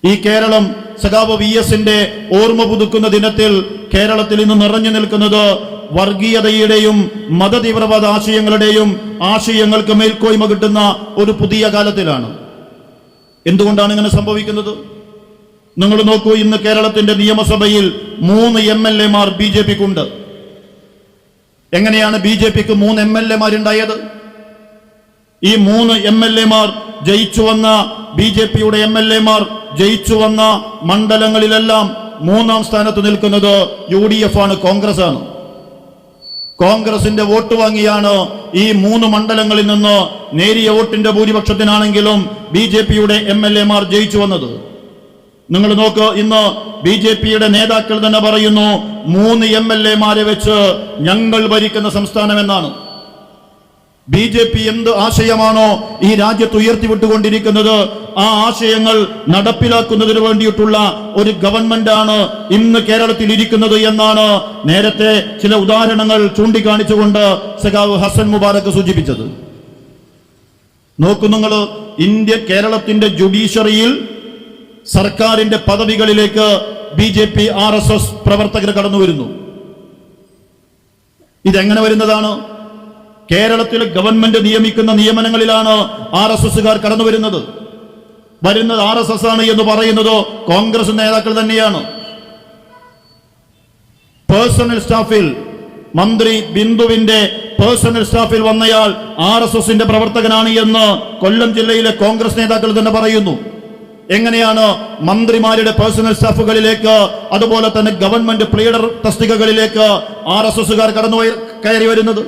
ഈ കേരളം സഖാവ് VS-ന്റെ ഓർമ്മ പുതുക്കുന്ന ദിനത്തിൽ കേരളത്തിൽ ഇന്ന് നിറഞ്ഞു നിൽക്കുന്നത് വർഗീയതയുടെയും മതതീവ്രവാദ ആശയങ്ങൾക്ക് മേൽക്കോയ്മ കിട്ടുന്ന ഒരു പുതിയ കാലത്തിലാണ്. എന്തുകൊണ്ടാണ് ഇങ്ങനെ സംഭവിക്കുന്നത്? നിങ്ങൾ നോക്കൂ, ഇന്ന് കേരളത്തിന്റെ നിയമസഭയിൽ 3 MLA-മാർ BJP-ക്കുണ്ട്. എങ്ങനെയാണ് BJP-ക്ക് 3 MLA-മാരുണ്ടായത്? ഈ 3 MLA-മാർ ജയിച്ചു വന്ന BJP-യുടെ MLA-മാർ ജയിച്ചു വന്ന മണ്ഡലങ്ങളിലെല്ലാം 3-ാം സ്ഥാനത്ത് നിൽക്കുന്നത് UDF ആണ്, കോൺഗ്രസ് ആണ്. കോൺഗ്രസിന്റെ വോട്ട് വാങ്ങിയാണ് ഈ 3 മണ്ഡലങ്ങളിൽ നിന്ന് നേരിയ വോട്ടിന്റെ ഭൂരിപക്ഷത്തിനാണെങ്കിലും BJP-യുടെ MLA-മാർ ജയിച്ചു വന്നത്. നിങ്ങൾ നോക്ക്, ഇന്ന് BJP-യുടെ നേതാക്കൾ തന്നെ പറയുന്നു 3 MLA-മാരെ വെച്ച് ഞങ്ങൾ ഭരിക്കുന്ന സംസ്ഥാനമെന്നാണ്. BJP എന്ത് ആശയമാണോ ഈ രാജ്യത്ത് ഉയർത്തിവിട്ടുകൊണ്ടിരിക്കുന്നത്, ആ ആശയങ്ങൾ നടപ്പിലാക്കുന്നതിന് വേണ്ടിയിട്ടുള്ള ഒരു ഗവൺമെന്റാണ് ഇന്ന് കേരളത്തിൽ ഇരിക്കുന്നത് എന്നാണ് നേരത്തെ ചില ഉദാഹരണങ്ങൾ ചൂണ്ടിക്കാണിച്ചുകൊണ്ട് സഖാവ് ഹസൻ മുബാറക് സൂചിപ്പിച്ചത്. നോക്കൂ നിങ്ങൾ, കേരളത്തിന്റെ ജുഡീഷ്യറിയിൽ സർക്കാരിന്റെ പദവികളിലേക്ക് BJP RSS പ്രവർത്തകർ കടന്നു വരുന്നു. ഇതെങ്ങനെ വരുന്നതാണ്? കേരളത്തിലെ ഗവൺമെന്റ് നിയമിക്കുന്ന നിയമനങ്ങളിലാണ് RSSകാർ കടന്നു വരുന്നത്. RSS ആണ് എന്ന് പറയുന്നത് കോൺഗ്രസ് നേതാക്കൾ തന്നെയാണ്. പേഴ്സണൽ സ്റ്റാഫിൽ മന്ത്രി ബിന്ദുവിന്റെ പേഴ്സണൽ സ്റ്റാഫിൽ വന്നയാൾ RSSന്റെ പ്രവർത്തകനാണ് എന്ന് കൊല്ലം ജില്ലയിലെ കോൺഗ്രസ് നേതാക്കൾ തന്നെ പറയുന്നു. എങ്ങനെയാണ് മന്ത്രിമാരുടെ പേഴ്സണൽ സ്റ്റാഫുകളിലേക്ക്, അതുപോലെ തന്നെ ഗവൺമെന്റ് പ്ലീഡർ തസ്തികകളിലേക്ക് RSSകാർ കയറി വരുന്നത്?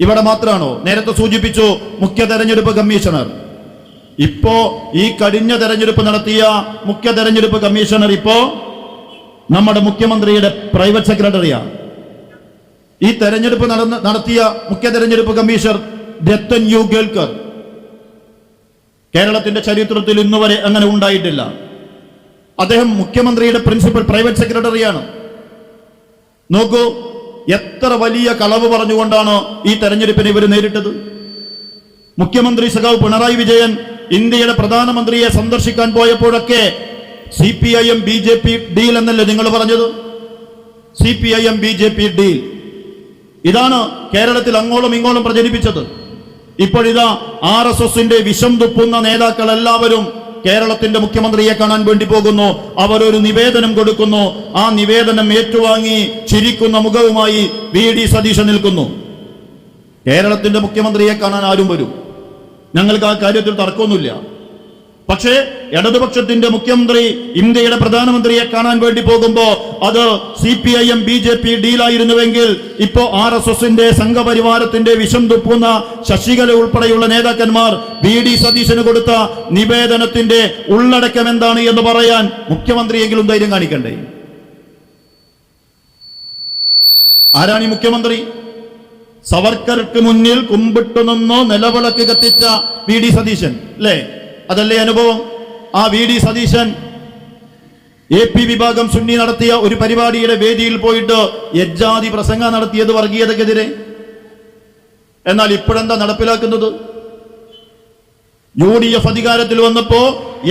ഇവിടെ മാത്രമാണോ? നേരത്തെ സൂചിപ്പിച്ചു മുഖ്യ തെരഞ്ഞെടുപ്പ് കമ്മീഷണർ. ഇപ്പോ ഈ കഴിഞ്ഞ തെരഞ്ഞെടുപ്പ് നടത്തിയ മുഖ്യ തെരഞ്ഞെടുപ്പ് കമ്മീഷണർ ഇപ്പോ നമ്മുടെ മുഖ്യമന്ത്രിയുടെ പ്രൈവറ്റ് സെക്രട്ടറിയാണ്. ഈ തെരഞ്ഞെടുപ്പ് നടത്തിയ മുഖ്യ തെരഞ്ഞെടുപ്പ് കമ്മീഷണർ രത്തൻ യു കേൽക്കർ കേരളത്തിന്റെ ചരിത്രത്തിൽ ഇന്നുവരെ അങ്ങനെ ഉണ്ടായിട്ടില്ല. അദ്ദേഹം മുഖ്യമന്ത്രിയുടെ പ്രിൻസിപ്പൽ പ്രൈവറ്റ് സെക്രട്ടറിയാണ്. നോക്കൂ, എത്ര വലിയ കളവ് പറഞ്ഞുകൊണ്ടാണ് ഈ തെരഞ്ഞെടുപ്പിനെ ഇവർ നേരിട്ടത്. മുഖ്യമന്ത്രി സഖാവ് പിണറായി വിജയൻ ഇന്ത്യയുടെ പ്രധാനമന്ത്രിയെ സന്ദർശിക്കാൻ പോയപ്പോഴൊക്കെ CPIM BJP ഡീൽ എന്നല്ലേ നിങ്ങൾ പറഞ്ഞത്? CPIM BJP ഡീൽ ഇതാണ് കേരളത്തിൽ അങ്ങോളം ഇങ്ങോളം പ്രചരിപ്പിച്ചത്. ഇപ്പോഴിതാ RSSന്റെ വിഷം തുപ്പുന്ന നേതാക്കൾ എല്ലാവരും കേരളത്തിന്റെ മുഖ്യമന്ത്രിയെ കാണാൻ വേണ്ടി പോകുന്നു. അവരൊരു നിവേദനം കൊടുക്കുന്നു. ആ നിവേദനം ഏറ്റുവാങ്ങി ചിരിക്കുന്ന മുഖവുമായി VD സതീശൻ നിൽക്കുന്നു. കേരളത്തിന്റെ മുഖ്യമന്ത്രിയെ കാണാൻ ആരും വരും, ഞങ്ങൾക്ക് ആ കാര്യത്തിൽ തർക്കമൊന്നുമില്ല. പക്ഷേ ഇടതുപക്ഷത്തിന്റെ മുഖ്യമന്ത്രി ഇന്ത്യയുടെ പ്രധാനമന്ത്രിയെ കാണാൻ വേണ്ടി പോകുമ്പോ അത് CPIM BJP ഡീലായിരുന്നുവെങ്കിൽ ഇപ്പോ RSSന്റെ സംഘപരിവാരത്തിന്റെ വിഷം തുപ്പുന്ന ശശികല ഉൾപ്പെടെയുള്ള നേതാക്കന്മാർ VD സതീശന് കൊടുത്ത നിവേദനത്തിന്റെ ഉള്ളടക്കം എന്താണ് എന്ന് പറയാൻ മുഖ്യമന്ത്രിയെങ്കിലും ധൈര്യം കാണിക്കണ്ടേ? ആരാണ് ഈ മുഖ്യമന്ത്രി? സവർക്കർക്ക് മുന്നിൽ കുമ്പിട്ടു നിന്നോ നിലവിളക്ക് കത്തിച്ച VD സതീശൻ അല്ലേ? അതല്ലേ അനുഭവം? ആ VD സതീശൻ AP വിഭാഗം സുന്നി നടത്തിയ ഒരു പരിപാടിയുടെ വേദിയിൽ പോയിട്ട് യജ്ജാതി പ്രസംഗം നടത്തിയത് വർഗീയതക്കെതിരെ. എന്നാൽ ഇപ്പോഴെന്താ നടപ്പിലാക്കുന്നത്? UDF അധികാരത്തിൽ വന്നപ്പോ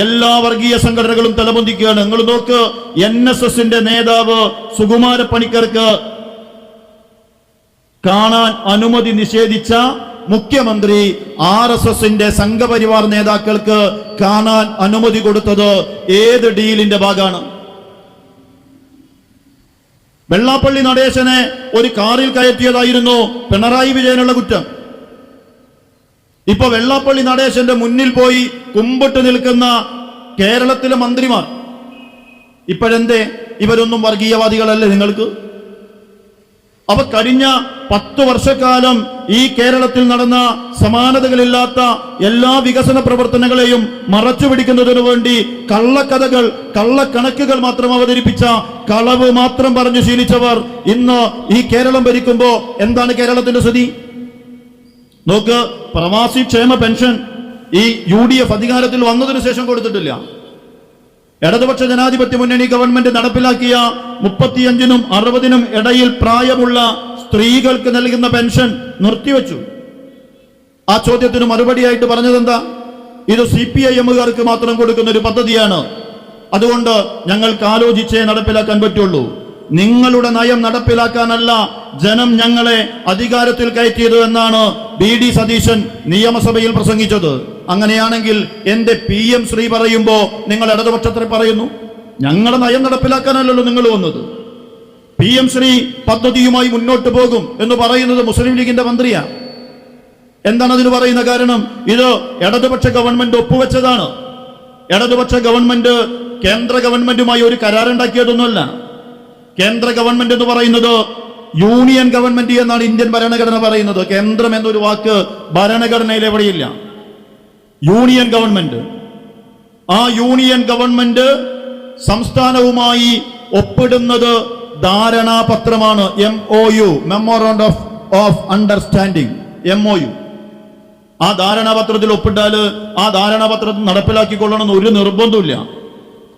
എല്ലാ വർഗീയ സംഘടനകളും തലപൊന്തിക്കുകയാണ്. നിങ്ങൾ നോക്ക്, NSSന്റെ നേതാവ് സുകുമാര പണിക്കർക്ക് കാണാൻ അനുമതി നിഷേധിച്ച മുഖ്യമന്ത്രി RSSന്റെ സംഘപരിവാർ നേതാക്കൾക്ക് കാണാൻ അനുമതി കൊടുത്തത് ഏത് ഡീലിന്റെ ഭാഗമാണ്? വെള്ളാപ്പള്ളി നടേശനെ ഒരു കാറിൽ കയറ്റിയതായിരുന്നു പിണറായി വിജയനുള്ള കുറ്റം. ഇപ്പൊ വെള്ളാപ്പള്ളി നടേശന്റെ മുന്നിൽ പോയി കുമ്പിട്ട് നിൽക്കുന്ന കേരളത്തിലെ മന്ത്രിമാർ ഇപ്പോഴെന്തേ? ഇവരൊന്നും വർഗീയവാദികളല്ലേ നിങ്ങൾക്ക്? അവ കഴിഞ്ഞ 10 വർഷക്കാലം ഈ കേരളത്തിൽ നടന്ന സമാനതകളില്ലാത്ത എല്ലാ വികസന പ്രവർത്തനങ്ങളെയും മറച്ചുപിടിക്കുന്നതിനു വേണ്ടി കള്ളക്കഥകൾ, കള്ളക്കണക്കുകൾ മാത്രം അവതരിപ്പിച്ച, കളവ് മാത്രം പറഞ്ഞു ശീലിച്ചവർ ഇന്ന് ഈ കേരളം ഭരിക്കുമ്പോ എന്താണ് കേരളത്തിന്റെ സ്ഥിതി? നോക്ക്, പ്രവാസി ക്ഷേമ പെൻഷൻ ഈ UDF അധികാരത്തിൽ വന്നതിനു ശേഷം കൊടുത്തിട്ടില്ല. ഇടതുപക്ഷ ജനാധിപത്യ മുന്നണി ഗവൺമെന്റ് നടപ്പിലാക്കിയ 35-നും 60-നും ഇടയിൽ പ്രായമുള്ള സ്ത്രീകൾക്ക് നൽകുന്ന പെൻഷൻ നിർത്തിവെച്ചു. ആ ചോദ്യത്തിന് മറുപടിയായിട്ട് പറഞ്ഞതെന്താ? ഇത് CPIM-കാർക്ക് മാത്രം കൊടുക്കുന്ന ഒരു പദ്ധതിയാണ്. അതുകൊണ്ട് ഞങ്ങൾക്ക് ആലോചിച്ചേ നടപ്പിലാക്കാൻ പറ്റുള്ളൂ. നിങ്ങളുടെ നയം നടപ്പിലാക്കാനല്ല ജനം ഞങ്ങളെ അധികാരത്തിൽ കയറ്റിയത് എന്നാണ് BD സതീശൻ നിയമസഭയിൽ പ്രസംഗിച്ചത്. അങ്ങനെയാണെങ്കിൽ എന്റെ PM ശ്രീ പറയുമ്പോ നിങ്ങൾ ഇടതുപക്ഷത്തെ പറയുന്നു. ഞങ്ങളുടെ നയം നടപ്പിലാക്കാനല്ലല്ലോ നിങ്ങൾ വന്നത്. PM ശ്രീ പദ്ധതിയുമായി മുന്നോട്ട് പോകും എന്ന് പറയുന്നത് മുസ്ലിം ലീഗിന്റെ മന്ത്രിയാണ്. എന്താണ് അതിന് പറയുന്ന കാരണം? ഇത് ഇടതുപക്ഷ ഗവൺമെന്റ് ഒപ്പുവെച്ചതാണ്. ഇടതുപക്ഷ ഗവൺമെന്റ് കേന്ദ്ര ഗവൺമെന്റുമായി ഒരു കരാറുണ്ടാക്കിയതൊന്നുമല്ല. കേന്ദ്ര ഗവൺമെന്റ് എന്ന് പറയുന്നത് യൂണിയൻ ഗവൺമെന്റ് എന്നാണ് ഇന്ത്യൻ ഭരണഘടന പറയുന്നത്. കേന്ദ്രം എന്നൊരു വാക്ക് ഭരണഘടനയിൽ എവിടെയില്ല. യൂണിയൻ ഗവൺമെന്റ്, ആ യൂണിയൻ ഗവൺമെന്റ് സംസ്ഥാനവുമായി ഒപ്പിടുന്നത് ധാരണാപത്രമാണ്. MOU, memorandum of understanding, MOU. ആ ധാരണാപത്രത്തിൽ ഒപ്പിട്ടാൽ ആ ധാരണാപത്രത്തിൽ നടപ്പിലാക്കിക്കൊള്ളണമെന്ന് ഒരു നിർബന്ധമില്ല.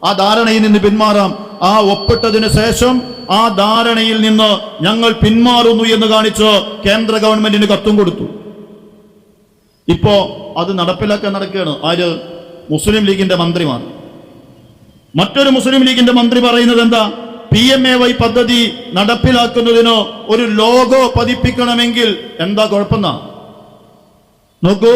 ആ ധാരണയിൽ നിന്ന് പിന്മാറാം. ആ ഒപ്പിട്ടതിന് ശേഷം ആ ധാരണയിൽ നിന്ന് ഞങ്ങൾ പിന്മാറുന്നു എന്ന് കാണിച്ച് കേന്ദ്ര ഗവൺമെന്റിന് കത്തും കൊടുത്തു. ഇപ്പോ അത് നടപ്പിലാക്കാൻ നടക്കുകയാണ്. ആര്? മുസ്ലിം ലീഗിന്റെ മന്ത്രിമാർ. മറ്റൊരു മുസ്ലിം ലീഗിന്റെ മന്ത്രി പറയുന്നത് എന്താ? PMAY പദ്ധതി നടപ്പിലാക്കുന്നതിന് ഒരു ലോഗോ പതിപ്പിക്കണമെങ്കിൽ എന്താ കുഴപ്പമെന്നാ? നോക്കൂ,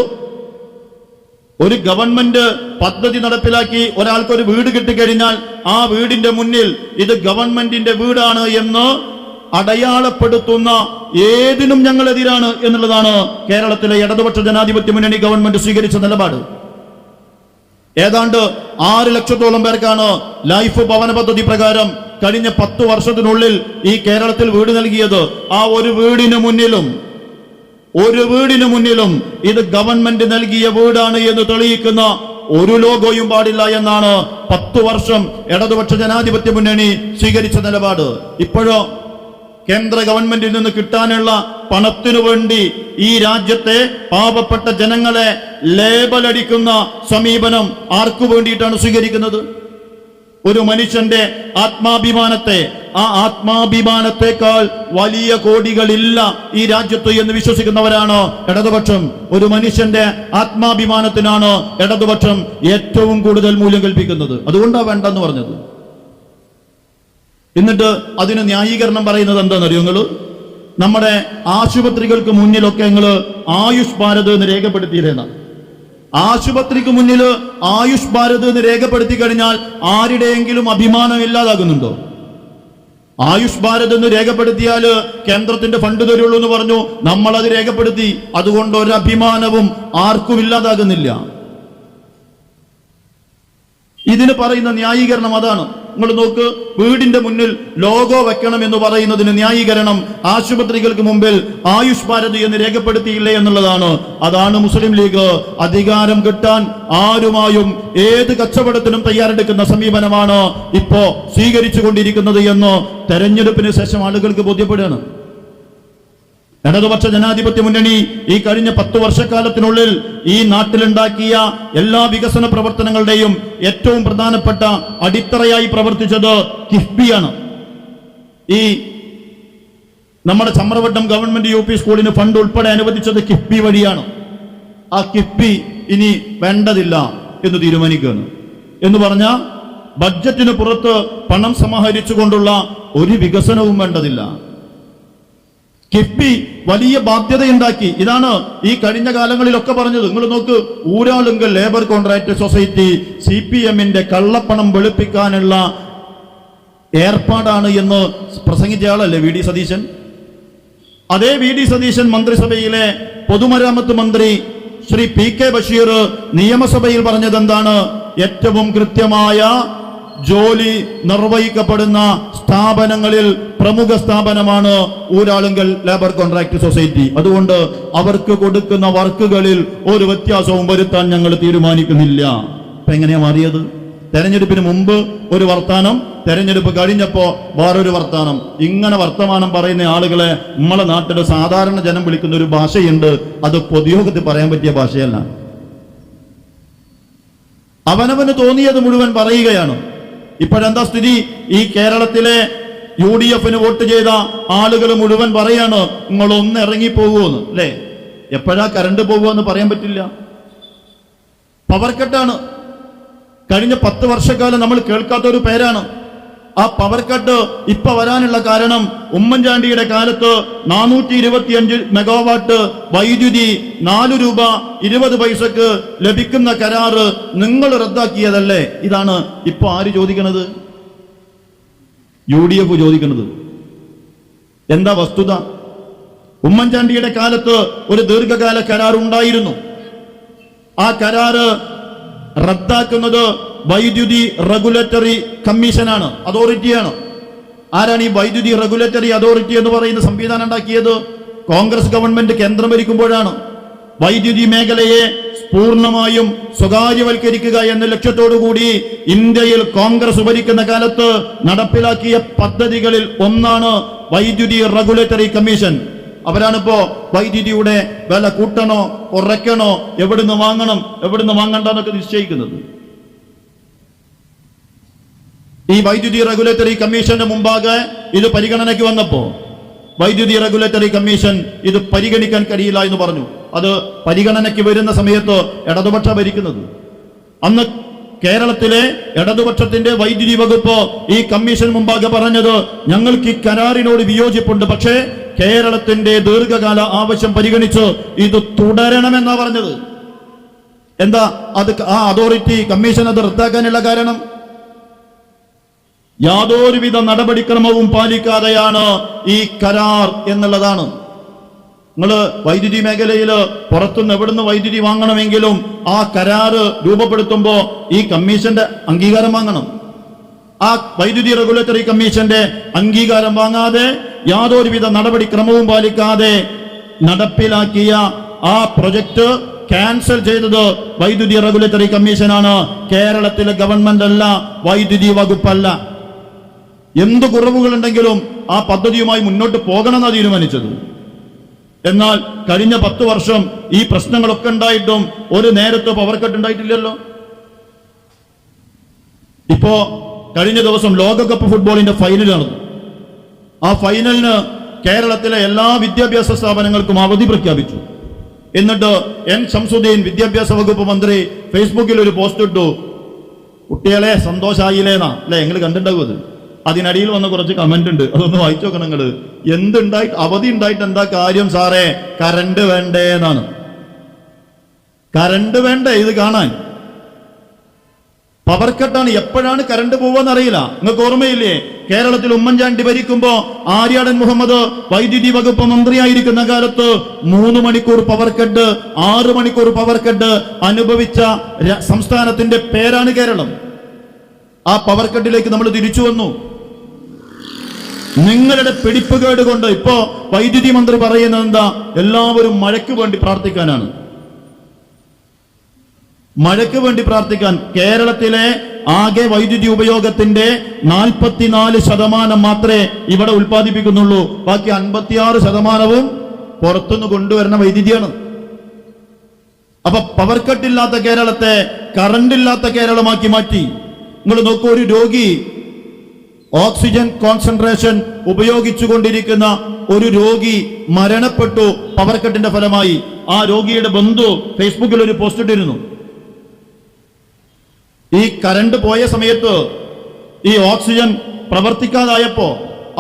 ഒരു ഗവൺമെന്റ് പദ്ധതി നടപ്പിലാക്കി ഒരാൾക്ക് ഒരു വീട് കിട്ടിക്കഴിഞ്ഞാൽ ആ വീടിന്റെ മുന്നിൽ ഇത് ഗവൺമെന്റിന്റെ വീടാണ് എന്ന് അടയാളപ്പെടുത്തുന്ന ഏതിനും ഞങ്ങൾ എതിരാണ് എന്നുള്ളതാണ് കേരളത്തിലെ ഇടതുപക്ഷ ജനാധിപത്യ മുന്നണി ഗവൺമെന്റ് സ്വീകരിച്ച നിലപാട്. ഏതാണ്ട് 6 ലക്ഷത്തോളം പേർക്കാണ് ലൈഫ് ഭവന പദ്ധതി പ്രകാരം കഴിഞ്ഞ 10 വർഷത്തിനുള്ളിൽ ഈ കേരളത്തിൽ വീട് നൽകിയത്. ആ ഒരു വീടിന് മുന്നിലും ഇത് ഗവൺമെന്റ് നൽകിയ വീടാണ് എന്ന് തെളിയിക്കുന്ന ഒരു ലോഗോയും പാടില്ല എന്നാണ് 10 വർഷം ഇടതുപക്ഷ ജനാധിപത്യ മുന്നണി സ്വീകരിച്ച നിലപാട്. ഇപ്പോഴോ കേന്ദ്ര ഗവൺമെന്റിൽ നിന്ന് കിട്ടാനുള്ള പണത്തിനു വേണ്ടി ഈ രാജ്യത്തെ പാവപ്പെട്ട ജനങ്ങളെ ലേബലടിക്കുന്ന സമീപനം ആർക്കു വേണ്ടിയിട്ടാണ് സ്വീകരിക്കുന്നത്? ഒരു മനുഷ്യന്റെ ആത്മാഭിമാനത്തെ, ആ ആത്മാഭിമാനത്തെക്കാൾ വലിയ കോടികളില്ല ഈ രാജ്യത്ത് എന്ന് വിശ്വസിക്കുന്നവരാണ് ഇടതുപക്ഷം. ഒരു മനുഷ്യന്റെ ആത്മാഭിമാനത്തിനാണ് ഇടതുപക്ഷം ഏറ്റവും കൂടുതൽ മൂല്യം കൽപ്പിക്കുന്നത്. അതുകൊണ്ടാണ് വേണ്ടെന്ന് പറഞ്ഞത്. എന്നിട്ട് അതിന് ന്യായീകരണം പറയുന്നത് എന്താണെന്നറിയോ നിങ്ങള്? നമ്മുടെ ആശുപത്രികൾക്ക് മുന്നിലൊക്കെ നിങ്ങള് ആയുഷ് ഭാരത് എന്ന് രേഖപ്പെടുത്തിയിരുന്നാണ്. ആശുപത്രിക്ക് മുന്നിൽ ആയുഷ് ഭാരത് എന്ന് രേഖപ്പെടുത്തി കഴിഞ്ഞാൽ ആരുടെയെങ്കിലും അഭിമാനം ഇല്ലാതാകുന്നുണ്ടോ? ആയുഷ് ഭാരത് എന്ന് രേഖപ്പെടുത്തിയാൽ കേന്ദ്രത്തിന്റെ ഫണ്ട് തരുള്ളൂ എന്ന് പറഞ്ഞു. നമ്മൾ അത് രേഖപ്പെടുത്തി. അതുകൊണ്ട് ഒരു അഭിമാനവും ആർക്കും ഇല്ലാതാകുന്നില്ല. ഇതിന് പറയുന്ന ന്യായീകരണം അതാണ്. നിങ്ങൾ നോക്ക്, വീടിന്റെ മുന്നിൽ ലോഗോ വെക്കണം എന്ന് പറയുന്നതിന് ന്യായീകരണം ആശുപത്രികൾക്ക് മുമ്പിൽ ആയുഷ് ഭാരത് എന്ന് രേഖപ്പെടുത്തിയില്ലേ എന്നുള്ളതാണ്. അതാണ് മുസ്ലിം ലീഗ് അധികാരം കിട്ടാൻ ആരുമായും ഏത് കച്ചവടത്തിനും തയ്യാറെടുക്കുന്ന സമീപനമാണ് ഇപ്പോ സ്വീകരിച്ചു കൊണ്ടിരിക്കുന്നത് എന്ന് തെരഞ്ഞെടുപ്പിന് ശേഷം ആളുകൾക്ക് ബോധ്യപ്പെടുകയാണ്. ഇടതുപക്ഷ ജനാധിപത്യ മുന്നണി ഈ കഴിഞ്ഞ 10 വർഷക്കാലത്തിനുള്ളിൽ ഈ നാട്ടിലുണ്ടാക്കിയ എല്ലാ വികസന പ്രവർത്തനങ്ങളുടെയും ഏറ്റവും പ്രധാനപ്പെട്ട അടിത്തറയായി പ്രവർത്തിച്ചത് കിഫ്ബിയാണ്. ഈ നമ്മുടെ ചമ്രവട്ടം ഗവൺമെന്റ് UP സ്കൂളിന് ഫണ്ട് ഉൾപ്പെടെ അനുവദിച്ചത് കിഫ്ബി വഴിയാണ്. ആ കിഫ്ബി ഇനി വേണ്ടതില്ല എന്ന് തീരുമാനിക്കുകയാണ്. എന്ന് പറഞ്ഞാൽ ബഡ്ജറ്റിന് പുറത്ത് പണം സമാഹരിച്ചുകൊണ്ടുള്ള ഒരു വികസനവും വേണ്ടതില്ല. കിഫ്ബി വലിയ ബാധ്യതയുണ്ടാക്കി. ഇതാണ് ഈ കഴിഞ്ഞ കാലങ്ങളിലൊക്കെ പറഞ്ഞത്. നിങ്ങൾ നോക്ക്, ഊരാളുങ്കൽ ലേബർ കോൺട്രാക്ട് സൊസൈറ്റി CPM-ന്റെ കള്ളപ്പണം വെളുപ്പിക്കാനുള്ള ഏർപ്പാടാണ് എന്ന് പ്രസംഗിച്ച ആളല്ലേ VD സതീശൻ? അതേ VD സതീശൻ മന്ത്രിസഭയിലെ പൊതുമരാമത്ത് മന്ത്രി ശ്രീ PK ബഷീർ നിയമസഭയിൽ പറഞ്ഞത് എന്താണ്? ഏറ്റവും കൃത്യമായ ജോലി നിർവഹിക്കപ്പെടുന്ന സ്ഥാപനങ്ങളിൽ പ്രമുഖ സ്ഥാപനമാണ് ഊരാളുങ്കൽ ലേബർ കോൺട്രാക്ട് സൊസൈറ്റി. അതുകൊണ്ട് അവർക്ക് കൊടുക്കുന്ന വർക്കുകളിൽ ഒരു വ്യത്യാസവും വരുത്താൻ ഞങ്ങൾ തീരുമാനിക്കുന്നില്ല. ഇപ്പൊ എങ്ങനെയാ മാറിയത്? തെരഞ്ഞെടുപ്പിന് മുമ്പ് ഒരു വർത്താനം, തെരഞ്ഞെടുപ്പ് കഴിഞ്ഞപ്പോ വേറൊരു വർത്താനം. ഇങ്ങനെ വർത്തമാനം പറയുന്ന ആളുകളെ നമ്മളെ നാട്ടിലെ സാധാരണ ജനം വിളിക്കുന്ന ഒരു ഭാഷയുണ്ട്. അത് പൊതുയോഗത്തിൽ പറയാൻ പറ്റിയ ഭാഷയല്ല. അവനവന് തോന്നിയത് മുഴുവൻ പറയുകയാണ്. ഇപ്പോഴെന്താ സ്ഥിതി? ഈ കേരളത്തിലെ UDF-ന് വോട്ട് ചെയ്ത ആളുകൾ മുഴുവൻ പറയാണ് നിങ്ങളൊന്ന് ഇറങ്ങിപ്പോകുമെന്ന്. അല്ലേ? എപ്പോഴാ കറണ്ട് പോകുമെന്ന് പറയാൻ പറ്റില്ല. പവർ കട്ടാണ്. കഴിഞ്ഞ 10 വർഷക്കാലം നമ്മൾ കേൾക്കാത്ത ഒരു പേരാണ്. ആ പവർ കട്ട് ഇപ്പൊ വരാനുള്ള കാരണം ഉമ്മൻചാണ്ടിയുടെ കാലത്ത് 425 മെഗാവാട്ട് വൈദ്യുതി 4 രൂപ 20 പൈസക്ക് ലഭിക്കുന്ന കരാറ് നിങ്ങൾ റദ്ദാക്കിയതല്ലേ? ഇതാണ് ഇപ്പൊ ആര് ചോദിക്കണത്? UDF ചോദിക്കുന്നത്. എന്താ വസ്തുത? ഉമ്മൻചാണ്ടിയുടെ കാലത്ത് ഒരു ദീർഘകാല കരാർ ഉണ്ടായിരുന്നു. ആ കരാറ് റദ്ദാക്കുന്നത് വൈദ്യുതി റെഗുലേറ്ററി കമ്മീഷനാണ്, അതോറിറ്റിയാണ്. ആരാണ് ഈ വൈദ്യുതി റെഗുലേറ്ററി അതോറിറ്റി എന്ന് പറയുന്ന സംവിധാനം ഉണ്ടാക്കിയത്? കോൺഗ്രസ് ഗവൺമെന്റ് കേന്ദ്രം ഭരിക്കുമ്പോഴാണ്. വൈദ്യുതി മേഖലയെ പൂർണ്ണമായും സ്വകാര്യവൽക്കരിക്കുക എന്ന ലക്ഷ്യത്തോടുകൂടി ഇന്ത്യയിൽ കോൺഗ്രസ് ഭരിക്കുന്ന കാലത്ത് നടപ്പിലാക്കിയ പദ്ധതികളിൽ ഒന്നാണ് വൈദ്യുതി റെഗുലേറ്ററി കമ്മീഷൻ. അവരാണിപ്പോ വൈദ്യുതിയുടെ വില കൂട്ടണോ കുറയ്ക്കണോ, എവിടുന്ന് വാങ്ങണം എവിടുന്ന് വാങ്ങണ്ടെന്നൊക്കെ നിശ്ചയിക്കുന്നത്. ഈ വൈദ്യുതി റെഗുലേറ്ററി കമ്മീഷന്റെ മുമ്പാകെ ഇത് പരിഗണനയ്ക്ക് വന്നപ്പോ വൈദ്യുതി റെഗുലേറ്ററി കമ്മീഷൻ ഇത് പരിഗണിക്കാൻ കഴിയില്ല എന്ന് പറഞ്ഞു. അത് പരിഗണനയ്ക്ക് വരുന്ന സമയത്ത് ഇടതുപക്ഷ ഭരിക്കുന്നത്. അന്ന് കേരളത്തിലെ ഇടതുപക്ഷത്തിന്റെ വൈദ്യുതി വകുപ്പ് ഈ കമ്മീഷൻ മുമ്പാകെ പറഞ്ഞത്, ഞങ്ങൾക്ക് ഈ കരാറിനോട് വിയോജിപ്പുണ്ട്, പക്ഷേ കേരളത്തിന്റെ ദീർഘകാല ആവശ്യം പരിഗണിച്ച് ഇത് തുടരണമെന്നാ പറഞ്ഞത്. എന്താ അത്? ആ അതോറിറ്റി കമ്മീഷൻ അത് റദ്ദാക്കാനുള്ള കാരണം യാതൊരുവിധ നടപടിക്രമവും പാലിക്കാതെയാണ് ഈ കരാർ എന്നുള്ളതാണ്. നിങ്ങൾ വൈദ്യുതി മേഖലയിൽ പുറത്തുനിന്ന് എവിടുന്ന് വൈദ്യുതി വാങ്ങണമെങ്കിലും ആ കരാറ് രൂപപ്പെടുത്തുമ്പോൾ ഈ കമ്മീഷന്റെ അംഗീകാരം വാങ്ങണം. ആ വൈദ്യുതി റെഗുലേറ്ററി കമ്മീഷന്റെ അംഗീകാരം വാങ്ങാതെ യാതൊരുവിധ നടപടിക്രമവും പാലിക്കാതെ നടപ്പിലാക്കിയ ആ പ്രൊജക്ട് ക്യാൻസൽ ചെയ്തത് വൈദ്യുതി റെഗുലേറ്ററി കമ്മീഷനാണ്, കേരളത്തിലെ ഗവൺമെന്റ് അല്ല, വൈദ്യുതി വകുപ്പല്ല. എന്ത് കുറവുകളുണ്ടെങ്കിലും ആ പദ്ധതിയുമായി മുന്നോട്ട് പോകണമെന്നാണ് തീരുമാനിച്ചത്. എന്നാൽ കഴിഞ്ഞ 10 വർഷം ഈ പ്രശ്നങ്ങളൊക്കെ ഉണ്ടായിട്ടും ഒരു നേരത്തെ പവർ കട്ട് ഉണ്ടായിട്ടില്ലല്ലോ. ഇപ്പോ കഴിഞ്ഞ ദിവസം ലോകകപ്പ് ഫുട്ബോളിന്റെ ഫൈനൽ നടന്നു. ആ ഫൈനലിന് കേരളത്തിലെ എല്ലാ വിദ്യാഭ്യാസ സ്ഥാപനങ്ങൾക്കും അവധി പ്രഖ്യാപിച്ചു. എന്നിട്ട് N. ശംസുദ്ദീൻ വിദ്യാഭ്യാസ വകുപ്പ് മന്ത്രി ഫേസ്ബുക്കിൽ ഒരു പോസ്റ്റ് ഇട്ടു, കുട്ടികളെ സന്തോഷായില്ലേന്നാ അല്ലെ? നിങ്ങൾ കണ്ടിട്ടുണ്ടാവും അത്. അതിനടിയിൽ വന്ന കുറച്ച് കമന്റ് ഉണ്ട്, അതൊന്ന് വായിച്ചു നോക്കണം നിങ്ങള്. എന്തുണ്ടായിട്ട് അവധി ഉണ്ടായിട്ട് എന്താ കാര്യം സാറേ? കറണ്ട് വേണ്ടേ എന്നാണ്. കറണ്ട് വേണ്ടേ ഇത് കാണാൻ? പവർ കട്ടാണ്. എപ്പോഴാണ് കറണ്ട് പോവാന്ന് അറിയില്ല. നിങ്ങൾക്ക് ഓർമ്മയില്ലേ? കേരളത്തിൽ ഉമ്മൻചാണ്ടി ഭരിക്കുമ്പോ ആര്യാടൻ മുഹമ്മദ് വൈദ്യുതി വകുപ്പ് മന്ത്രിയായിരിക്കുന്ന കാലത്ത് 3 മണിക്കൂർ പവർ കട്ട്, 6 മണിക്കൂർ പവർ കട്ട് അനുഭവിച്ച സംസ്ഥാനത്തിന്റെ പേരാണ് കേരളം. ആ പവർ കട്ടിലേക്ക് നമ്മൾ തിരിച്ചു വന്നു. നിങ്ങളുടെ പിടിപ്പുകേട് കൊണ്ട് ഇപ്പോ വൈദ്യുതി മന്ത്രി പറയുന്നത് എന്താ? എല്ലാവരും മഴയ്ക്ക് വേണ്ടി പ്രാർത്ഥിക്കാനാണ്. മഴയ്ക്ക് വേണ്ടി പ്രാർത്ഥിക്കാൻ. കേരളത്തിലെ ആകെ വൈദ്യുതി ഉപയോഗത്തിന്റെ 44% മാത്രമേ ഇവിടെ ഉൽപ്പാദിപ്പിക്കുന്നുള്ളൂ. ബാക്കി 56% പുറത്തുനിന്ന് കൊണ്ടുവരുന്ന വൈദ്യുതിയാണ്. അപ്പൊ പവർ കട്ടില്ലാത്ത കേരളത്തെ കറണ്ട് ഇല്ലാത്ത കേരളമാക്കി മാറ്റി. നിങ്ങൾ നോക്കൂ, ഒരു രോഗി ഓക്സിജൻ കോൺസെൻട്രേഷൻ ഉപയോഗിച്ചുകൊണ്ടിരിക്കുന്ന ഒരു രോഗി മരണപ്പെട്ടു പവർ കട്ടിന്റെ ഫലമായി. ആ രോഗിയുടെ ബന്ധു ഫേസ്ബുക്കിൽ ഒരു പോസ്റ്റ് ഇട്ടിരുന്നു. ഈ കറണ്ട് പോയ സമയത്ത് ഈ ഓക്സിജൻ പ്രവർത്തിക്കാതായപ്പോ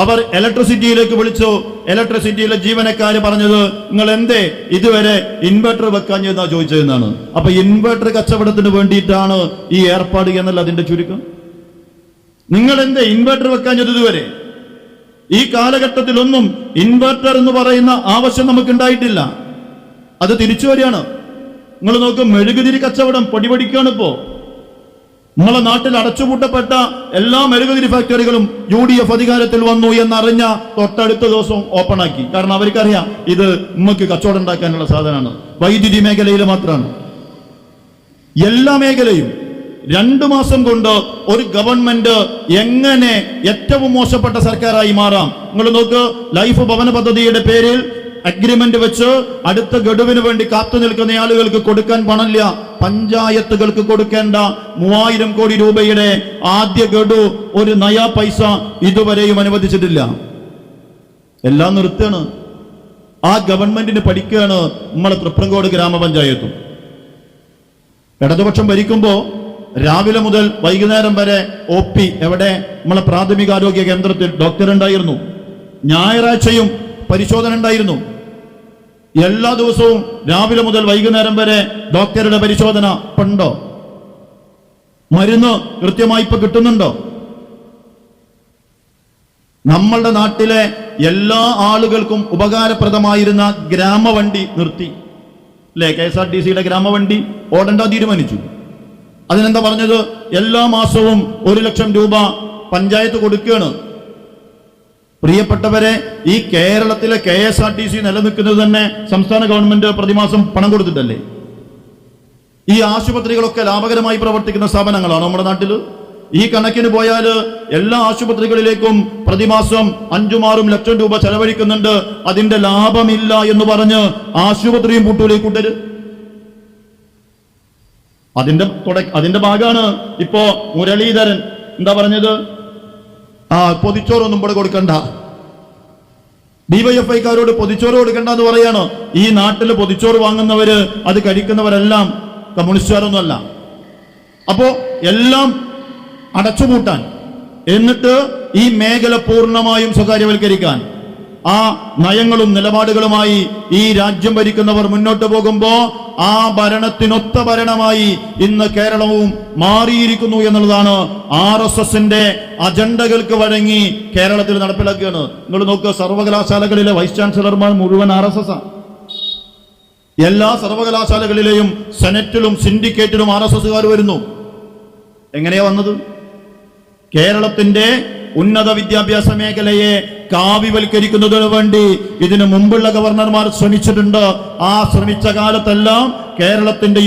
അവർ ഇലക്ട്രിസിറ്റിയിലേക്ക് വിളിച്ചു. ഇലക്ട്രിസിറ്റിയിലെ ജീവനക്കാര് പറഞ്ഞത്, നിങ്ങൾ എന്തേ ഇതുവരെ ഇൻവെർട്ടർ വെക്കാഞ്ഞെന്നാ ചോദിച്ചതെന്നാണ്. അപ്പൊ ഇൻവെർട്ടർ കച്ചവടത്തിന് വേണ്ടിയിട്ടാണ് ഈ ഏർപ്പാട് എന്നല്ല അതിന്റെ ചുരുക്കം. നിങ്ങൾ എന്തേ ഇൻവെർട്ടർ വെക്കാഞ്ഞത് ഇതുവരെ? ഈ കാലഘട്ടത്തിലൊന്നും ഇൻവെർട്ടർ എന്ന് പറയുന്ന ആവശ്യം നമുക്ക് ഉണ്ടായിട്ടില്ല. അത് തിരിച്ചു വരികയാണ്. നിങ്ങൾ നോക്കും, മെഴുകുതിരി കച്ചവടം പൊടിപൊടിക്കാണ് ഇപ്പോ. നമ്മളെ നാട്ടിൽ അടച്ചുപൂട്ടപ്പെട്ട എല്ലാ മെഴുകുതിരി ഫാക്ടറികളും UDF അധികാരത്തിൽ വന്നു എന്നറിഞ്ഞ തൊട്ടടുത്ത ദിവസം ഓപ്പൺ ആക്കി. കാരണം അവർക്കറിയാം ഇത് നമുക്ക് കച്ചവടം ഉണ്ടാക്കാനുള്ള സാധനമാണ്. വൈദ്യുതി മേഖലയിൽ മാത്രമാണ്. എല്ലാ മേഖലയും 2 മാസം കൊണ്ട് ഒരു ഗവൺമെന്റ് എങ്ങനെ ഏറ്റവും മോശപ്പെട്ട സർക്കാരായി മാറാം? നിങ്ങൾ നോക്ക്, ലൈഫ് ഭവന പദ്ധതിയുടെ പേരിൽ അഗ്രിമെന്റ് വെച്ച് അടുത്ത ഗഡുവിന് വേണ്ടി കാത്തു നിൽക്കുന്ന ആളുകൾക്ക് കൊടുക്കാൻ പണമില്ല. പഞ്ചായത്തുകൾക്ക് കൊടുക്കേണ്ട 3000 കോടി രൂപയുടെ ആദ്യ ഗഡു ഒരു നയാ പൈസ ഇതുവരെയും അനുവദിച്ചിട്ടില്ല. എല്ലാം നിർത്തുകയാണ്. ആ ഗവൺമെന്റിന് പഠിക്കുകയാണ് നമ്മളെ തൃപ്രങ്കോട് ഗ്രാമപഞ്ചായത്തും. ഇടതുപക്ഷം ഭരിക്കുമ്പോൾ രാവിലെ മുതൽ വൈകുന്നേരം വരെ OP എവിടെ? നമ്മളെ പ്രാഥമികാരോഗ്യ കേന്ദ്രത്തിൽ ഡോക്ടർ ഉണ്ടായിരുന്നു. ഞായറാഴ്ചയും പരിശോധന ഉണ്ടായിരുന്നു. എല്ലാ ദിവസവും രാവിലെ മുതൽ വൈകുന്നേരം വരെ ഡോക്ടറുടെ പരിശോധന ഉണ്ടോ? മരുന്ന് കൃത്യമായി ഇപ്പൊ കിട്ടുന്നുണ്ടോ? നമ്മളുടെ നാട്ടിലെ എല്ലാ ആളുകൾക്കും ഉപകാരപ്രദമായിരുന്ന ഗ്രാമവണ്ടി നിർത്തി അല്ലെ? KSRTCയുടെ ഗ്രാമവണ്ടി ഓടേണ്ട തീരുമാനിച്ചു. അതിനെന്താ പറഞ്ഞത്? എല്ലാ മാസവും 1 ലക്ഷം രൂപ പഞ്ചായത്ത് കൊടുക്കുകയാണ്. പ്രിയപ്പെട്ടവരെ, ഈ കേരളത്തിലെ KSRTC നിലനിൽക്കുന്നത് തന്നെ സംസ്ഥാന ഗവൺമെന്റ് പ്രതിമാസം പണം കൊടുത്തിട്ടല്ലേ? ഈ ആശുപത്രികളൊക്കെ ലാഭകരമായി പ്രവർത്തിക്കുന്ന സ്ഥാപനങ്ങളാണ് നമ്മുടെ നാട്ടിൽ. ഈ കണക്കിന് പോയാൽ എല്ലാ ആശുപത്രികളിലേക്കും പ്രതിമാസം 5-6 ലക്ഷം രൂപ ചെലവഴിക്കുന്നുണ്ട്. അതിന്റെ ലാഭമില്ല എന്ന് പറഞ്ഞ് ആശുപത്രിയും പൂട്ടൂലേക്ക് കൂട്ടര്. അതിന്റെ ഭാഗമാണ് ഇപ്പോ മുരളീധരൻ എന്താ പറഞ്ഞത്? പൊതിച്ചോറൊന്നും ഇവിടെ കൊടുക്കണ്ട, DYFIക്കാരോട് പൊതിച്ചോറ് കൊടുക്കണ്ട എന്ന് പറയാണ്. ഈ നാട്ടിൽ പൊതിച്ചോറ് വാങ്ങുന്നവര്, അത് കഴിക്കുന്നവരെല്ലാം കമ്മ്യൂണിസ്റ്റുകാരൊന്നുമല്ല. അപ്പോ എല്ലാം അടച്ചുപൂട്ടാൻ, എന്നിട്ട് ഈ മേഖല പൂർണ്ണമായും സ്വകാര്യവൽക്കരിക്കാൻ, ആ നയങ്ങളും നിലപാടുകളുമായി ഈ രാജ്യം ഭരിക്കുന്നവർ മുന്നോട്ട് പോകുമ്പോ ആ ഭരണത്തിനൊത്ത ഭരണമായി ഇന്ന് കേരളവും മാറിയിരിക്കുന്നു എന്നുള്ളതാണ്. RSSന്റെ അജണ്ടകൾക്ക് വഴങ്ങി കേരളത്തിൽ നടപ്പിലാക്കുകയാണ്. നിങ്ങൾ നോക്കുക, സർവകലാശാലകളിലെ വൈസ് ചാൻസലർമാർ മുഴുവൻ RSS. എല്ലാ സർവകലാശാലകളിലെയും സെനറ്റിലും സിൻഡിക്കേറ്റിലും RSSകാർ വരുന്നു. എങ്ങനെയാ വന്നത്? കേരളത്തിന്റെ ഉന്നത വിദ്യാഭ്യാസ മേഖലയെ കാവ്യവൽക്കരിക്കുന്നതിനു വേണ്ടി ഇതിനു മുമ്പുള്ള ഗവർണർമാർ ശ്രമിച്ചിട്ടുണ്ട്. ആ ശ്രമിച്ച കാലത്തെല്ലാം കേരളത്തിന്റെ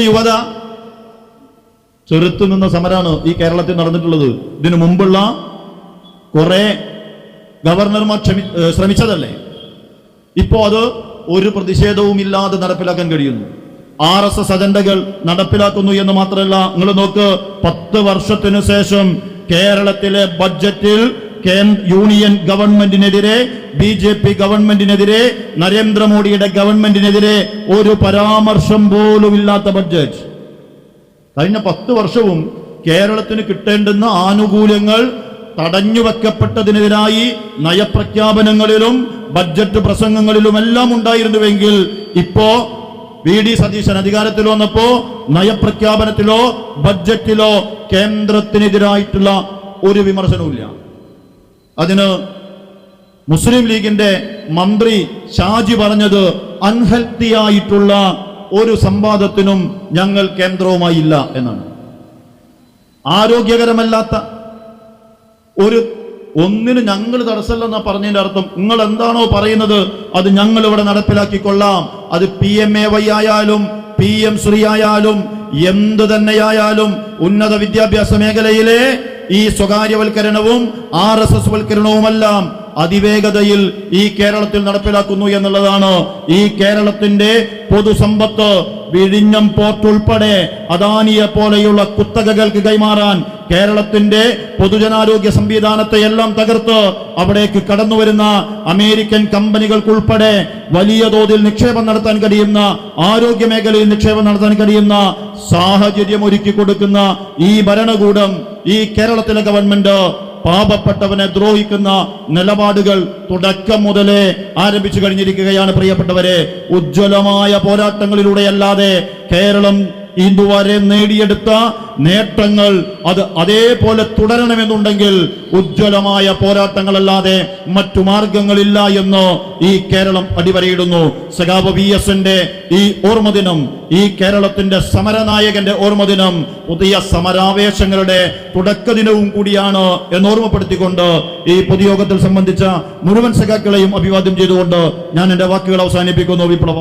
യുവത ചെറുത്തുനിന്ന സമരമാണ് ഈ കേരളത്തിൽ നടന്നിട്ടുള്ളത്. ഇതിനു മുമ്പുള്ള കുറെ ഗവർണർമാർ ശ്രമിച്ചതല്ലേ? ഇപ്പോ അത് ഒരു പ്രതിഷേധവും ഇല്ലാതെ നടപ്പിലാക്കാൻ കഴിയുന്നു. RSS അജണ്ടകൾ നടപ്പിലാക്കുന്നു എന്ന് മാത്രമല്ല, നിങ്ങൾ നോക്ക്, 10 വർഷത്തിനു ശേഷം കേരളത്തിലെ ബഡ്ജറ്റിൽ യൂണിയൻ ഗവൺമെന്റിനെതിരെ, BJP ഗവൺമെന്റിനെതിരെ, നരേന്ദ്രമോദിയുടെ ഗവൺമെന്റിനെതിരെ ഒരു പരാമർശം പോലും ഇല്ലാത്ത ബഡ്ജറ്റ്. കഴിഞ്ഞ 10 വർഷവും കേരളത്തിന് കിട്ടേണ്ടുന്ന ആനുകൂല്യങ്ങൾ തടഞ്ഞുവെക്കപ്പെട്ടതിനെതിരായി നയപ്രഖ്യാപനങ്ങളിലും ബഡ്ജറ്റ് പ്രസംഗങ്ങളിലുമെല്ലാം ഉണ്ടായിരുന്നുവെങ്കിൽ ഇപ്പോ VD സതീശൻ അധികാരത്തിൽ വന്നപ്പോ നയപ്രഖ്യാപനത്തിലോ ബഡ്ജറ്റിലോ കേന്ദ്രത്തിനെതിരായിട്ടുള്ള ഒരു വിമർശനവുമില്ല. അതിന് മുസ്ലിം ലീഗിന്റെ മന്ത്രി ഷാജി പറഞ്ഞത്, അൺഹെൽത്തിയായിട്ടുള്ള ഒരു സംവാദത്തിനും ഞങ്ങൾ കേന്ദ്രവുമായി ഇല്ല എന്നാണ്. ആരോഗ്യകരമല്ലാത്ത ഒന്നിന് ഞങ്ങൾ തടസ്സമല്ലെന്നാ പറഞ്ഞതിന്റെ അർത്ഥം. നിങ്ങൾ എന്താണോ പറയുന്നത് അത് ഞങ്ങൾ ഇവിടെ നടപ്പിലാക്കിക്കൊള്ളാം. അത് PMAY ആയാലും PM ശ്രീ ആയാലും എന്ത് തന്നെയായാലും ഉന്നത വിദ്യാഭ്യാസ മേഖലയിലെ ഈ സ്വകാര്യവൽക്കരണവും RSS വൽക്കരണവുമെല്ലാം അതിവേഗതയിൽ ഈ കേരളത്തിൽ നടപ്പിലാക്കുന്നു എന്നുള്ളതാണ്. ഈ കേരളത്തിന്റെ പൊതുസമ്പത്ത് വിഴിഞ്ഞം പോർട്ട് ഉൾപ്പെടെ അദാനിയെ പോലെയുള്ള കുത്തകകൾക്ക് കൈമാറാൻ കേരളത്തിന്റെ പൊതുജനാരോഗ്യ സംവിധാനത്തെ എല്ലാം തകർത്ത് അവിടേക്ക് കടന്നു വരുന്ന അമേരിക്കൻ കമ്പനികൾക്കുൾപ്പെടെ വലിയ തോതിൽ നിക്ഷേപം നടത്താൻ കഴിയുന്ന, ആരോഗ്യ മേഖലയിൽ നിക്ഷേപം നടത്താൻ കഴിയുന്ന സാഹചര്യം ഒരുക്കി കൊടുക്കുന്ന ഈ ഭരണകൂടം, ഈ കേരളത്തിലെ ഗവൺമെന്റ് പാപപ്പെട്ടവനെ ദ്രോഹിക്കുന്ന നിലപാടുകൾ തുടക്കം മുതലേ ആരംഭിച്ചു കഴിഞ്ഞിരിക്കുകയാണ്. പ്രിയപ്പെട്ടവരെ, ഉജ്ജ്വലമായ പോരാട്ടങ്ങളിലൂടെയല്ലാതെ കേരളം ഇതുവരെ നേടിയെടുത്ത നേട്ടങ്ങൾ അത് അതേപോലെ തുടരണമെന്നുണ്ടെങ്കിൽ ഉജ്ജ്വലമായ പോരാട്ടങ്ങളല്ലാതെ മറ്റു മാർഗങ്ങളില്ല എന്ന് ഈ കേരളം അടിവരയിടുന്നു. സഖാവ് VSന്റെ ഈ ഓർമ്മദിനം, ഈ കേരളത്തിന്റെ സമരനായകന്റെ ഓർമ്മദിനം പുതിയ സമരാവേശങ്ങളുടെ തുടക്കദിനവും കൂടിയാണ് എന്നോർമ്മപ്പെടുത്തിക്കൊണ്ട് ഈ പൊതുയോഗത്തിൽ സംബന്ധിച്ച മുഴുവൻ സഖാക്കളെയും അഭിവാദ്യം ചെയ്തുകൊണ്ട് ഞാൻ എന്റെ വാക്കുകൾ അവസാനിപ്പിക്കുന്നു. വിപ്ലവം.